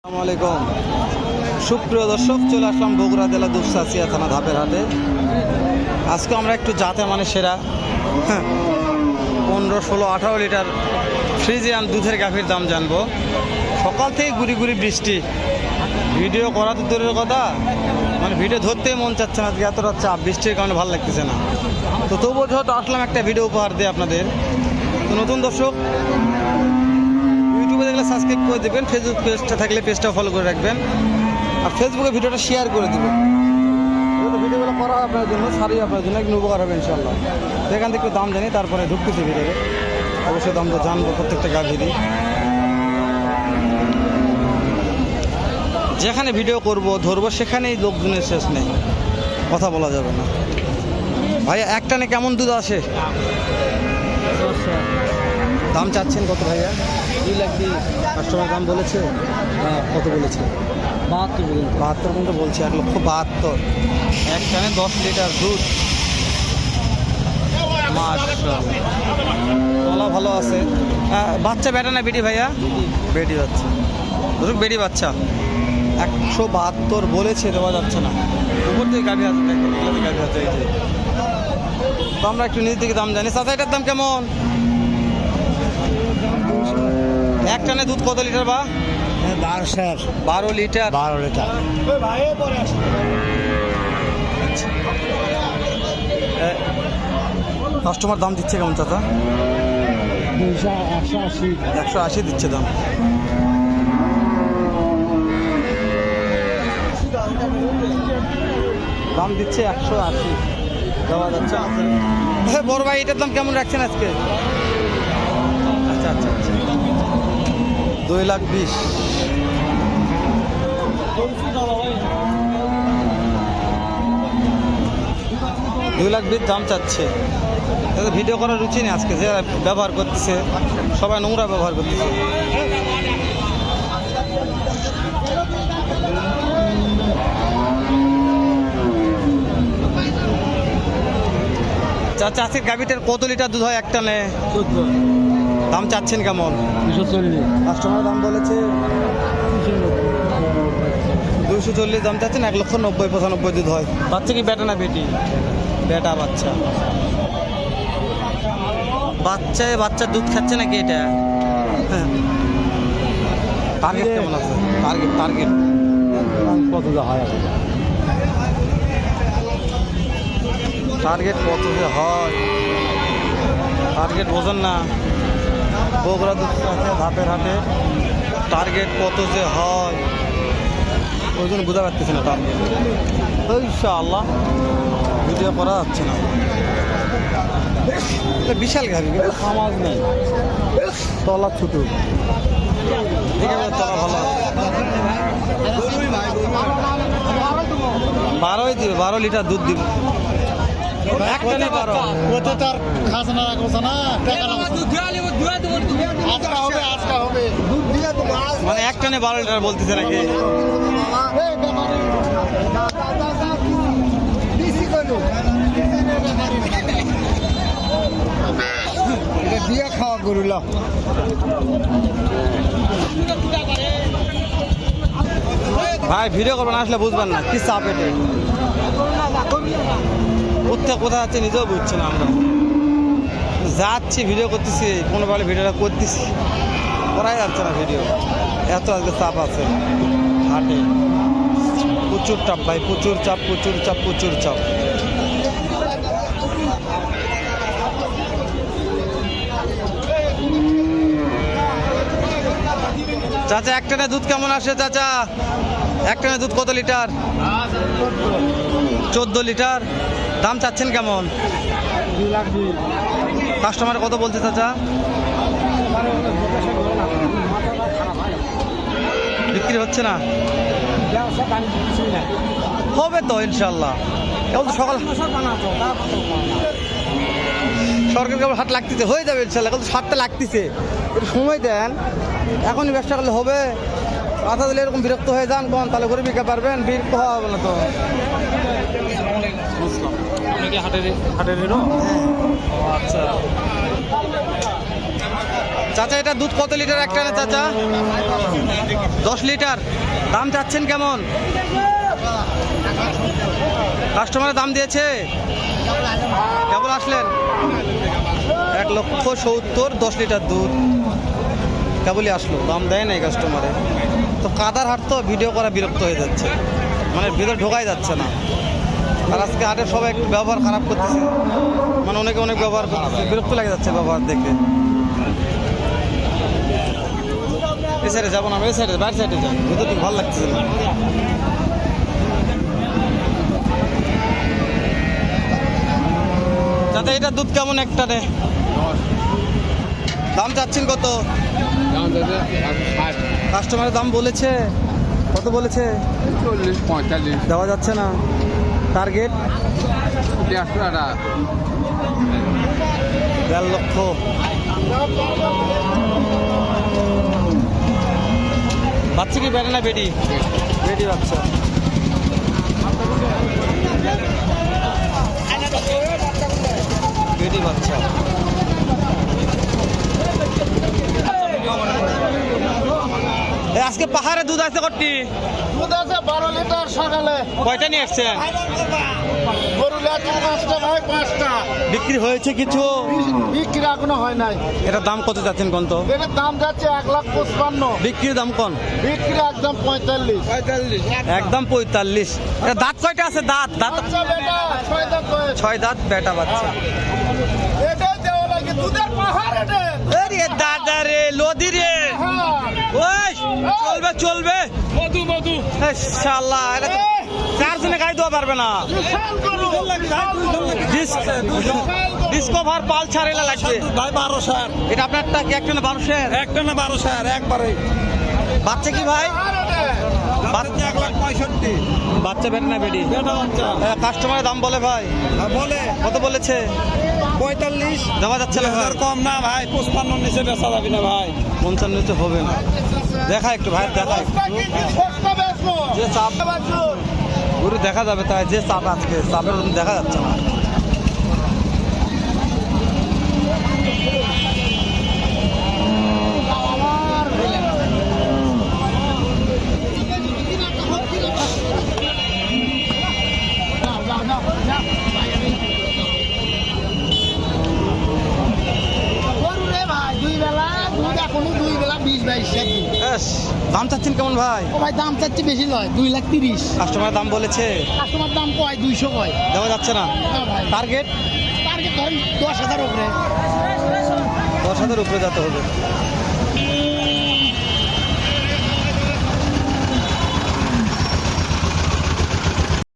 আসসালামু আলাইকুম সুপ্রিয় দর্শক, চলে আসলাম বগুড়া জেলা দুপচাঁচিয়া থানা ধাপের হাটে। আজকে আমরা একটু জাতে মানে সেরা 15, 16, 18 লিটার ফ্রিজিয়ান দুধের গাভীর দাম জানবো। সকাল থেকে গুড়ি গুড়ি বৃষ্টি, ভিডিও করা তো দূরের কথা, মানে ভিডিও ধরতেই মন চাচ্ছে না। আজকে এতটা চাপ, বৃষ্টির কারণে ভালো লাগতেছে না। তো তবুও হয়তো আসলাম একটা ভিডিও উপহার দিয়ে আপনাদের। তো নতুন দর্শক, ইউটিউবে দেখলে সাবস্ক্রাইব করে দেবেন, ফেসবুক পেজটা থাকলে পেজটা ফলো করে রাখবেন, আর ফেসবুকে ভিডিওটা শেয়ার করে দেবেন। ভিডিওগুলো করা হয় আপনার জন্য, সারি আপনার জন্য একটু উপকার হবে ইনশাল্লাহ। সেখান থেকে একটু দাম জানি, তারপরে ঢুকতেছি ভিডিওতে। অবশ্যই দাম তো জানবো প্রত্যেকটা গাভীরই। যেখানে ভিডিও করব ধরবো সেখানেই লোকজনের শেষ নেই, কথা বলা যাবে না। ভাইয়া এক টানে কেমন দুধ আসে? দাম চাচ্ছেন কত ভাইয়া? 2 লাখ 20। কাস্টমার দাম বলেছে? কত বলেছে? 72 বলুন। 72 পর্যন্ত বলছে। 1,72,000 এক টানে 10 লিটার দুধ। মাশাআল্লাহ, তলা ভালো আছে। বাচ্চা বেটা না বেটি ভাইয়া? বেটি বাচ্চা। ধরুন বেটি বাচ্চা। 172 বলেছে, দেওয়া যাচ্ছে না। উপর থেকে গাভী আছে, দেখেন এগুলোতে গাভী আছে। এই যে তো আমরা একটু নিজ দিকে দাম জানি। চাচা এটার দাম কেমন? এক টানে দুধ কত লিটার? 12 লিটার। 12 লিটার। কাস্টমার দাম দিচ্ছে কেমন চাচা? 180। 180 দিচ্ছে দাম। দাম দিচ্ছে 180, দেওয়া যাচ্ছে। হ্যাঁ বড় ভাই, এটার দাম কেমন রাখছেন আজকে? আচ্ছা আচ্ছা আচ্ছা, 2,20,000। 2,20,000 দাম চাচ্ছে। ভিডিও করার রুচি নেই আজকে, যারা ব্যবহার করতেছে সবাই নোংরা ব্যবহার করতেছে। চাষির গাভীটার কত লিটার দুধ হয় এক টানে? 14। দাম চাচ্ছেন কেমন? 240। কাস্টমার দাম বলেছে 240 দাম চাচ্ছেন। 1,90,000-95,000 দুধ হয়। বাচ্চা কি বেটা না বেটি? বেটা বাচ্চা। বাচ্চার দুধ খাচ্ছে নাকি এটা? হ্যাঁ। টার্গেট কেমন আছে? টার্গেট কত যা হয়? টার্গেট কত যে হয়? টার্গেট বোঝেন না? বগুড়া দুপচাঁচিয়া ধাপের হাটে টার্গেট কত যে হয় ওই জন্য বোঝা পারতেছে না টার্গেট। ইনশাআল্লাহ ভিডিও করা যাচ্ছে না। বিশাল গাভী, কিন্তু সমাজ নেই, তলা ছোট, তলা ভালো। 12 দিবে, 12 লিটার দুধ দিবে। একটানে 12। মানে একটানে 12 লিটার বলতেছে নাকি? দিয়ে খাওয়া গরুলা। ভাই ভিডিও করবেন, আসলে বুঝবেন না কি চাপ এটা। কোথায় আছে নিজেও বুঝছি না। আমরা যাচ্ছি ভিডিও করতেছি, কোনো ভাবে ভিডিওটা করতেছি, করাই যাচ্ছে না ভিডিও। এত আজকে চাপ আছে হাটে, প্রচুর চাপ ভাই, প্রচুর চাপ, প্রচুর চাপ, প্রচুর চাপ। চাচা একটানে দুধ কেমন আসে চাচা? একটানে দুধ কত লিটার? 14 লিটার। দাম চাচ্ছেন কেমন? 2 লাখ 2। কাস্টমার কত বলছে চাচা? বিক্রি হচ্ছে না? হবে তো ইনশাল্লাহ। এখন তো সকাল সরকার কেবল হাট লাগতেছে, হয়ে যাবে ইনশাল্লাহ। এখন তো সাতটা লাগতেছে, একটু সময় দেন, এখনই ব্যবসা করলে হবে। কথা দিলে এরকম বিরক্ত হয়ে যান কোন, তাহলে করে বিকা পারবেন, বিরক্ত হওয়া হবে না তো। হাটের আচ্ছা। চাচা এটা দুধ কত লিটার একটা না চাচা? 10 লিটার। দাম চাচ্ছেন কেমন? কাস্টমারের দাম দিয়েছে? কেবল আসলেন? 1,70,000 10 লিটার দুধ কেবলই আসলো, দাম দেয় নাই কাস্টমারে। তো কাদার হাট তো ভিডিও করা বিরক্ত হয়ে যাচ্ছে, মানে ভিতরে ঢোকাই যাচ্ছে না। আর আজকে হাটে সবাই একটু ব্যবহার খারাপ করতেছে, মানে অনেকে অনেক ব্যবহার করতেছে, বিরক্ত লাগে যাচ্ছে ব্যবহার দেখে। এই সাইডে যাবো না, এই সাইডে বাইরের সাইডে যাই, ভিতর দিকে ভালো লাগতেছে না। যাতে এটা দুধ কেমন একটা রে? দাম চাচ্ছেন কত? কাস্টমারের দাম বলেছে কত? বলেছে 40-45। দেওয়া যাচ্ছে না। টার্গেট 1.5 লক্ষ। বাচ্চা কি বেড়ে না বেডি? বেডি বাচ্চা। বেডি বাচ্চা। আজকে পাহাড়ে দুধ আছে কটি? দুধ আছে 12 লিটার সকালে। কয়টা নিয়ে আসছেন? গরু লেছে 5টা ভাই, 5টা। বিক্রি হয়েছে কিছু? বিক্রি এখনো হয় নাই। এটার দাম কত যাচ্ছেন কোন? তো এটার দাম যাচ্ছে 1,55,000। বিক্রির দাম কোন? বিক্রি একদম 45। একদম 45। এটা দাঁত কয়টা আছে? দাঁত দাঁত বাচ্চা বেটা 6 দাঁত বয়স। 6 দাঁত বেটা বাচ্চা। এটাই দেওয়া লাগে, দুধের পাহাড় এটা। আরে দাদা রে, লদি রে। হ্যাঁ। ওই চলবে চলবে। মধু মধু। ইনশাআল্লাহ এটা তো 4 জনে গাই দেওয়া পারবে না। বিশাল গরু। ডিসকভার পালসার এলা লাগবে ভাই 12,000। এটা আপনারটা কি একটা না 1200? একটা না 12,000 একবারে। বাচ্চা কি ভাই? বাচ্চা 1,65,000। বাচ্চা বেটা না বেডি? বেটা বাচ্চা। কাস্টমারের দাম বলে ভাই? বলে কত বলেছে? 45। দেওয়া যাচ্ছে না ভাই? কম না ভাই, 55 নিচে বেচা যাবে না ভাই। 55 নিচে হবে না। দেখা একটু ভাই, দেখা একটু। যে চাপ গরু দেখা যাবে, তাই যে চাপ আজকে চাপের দেখা যাচ্ছে না। এস, দাম চাচ্ছেন কেমন ভাই? ভাই দাম চাচ্ছি বেশি নয়, 2,30,000। কাস্টমারের দাম বলেছে? কাস্টমার দাম কয় 200 কয়। দেওয়া যাচ্ছে না। না ভাই, টার্গেট টার্গেট ধরেন 10,000 উপরে। 10,000 উপরে যেতে হবে।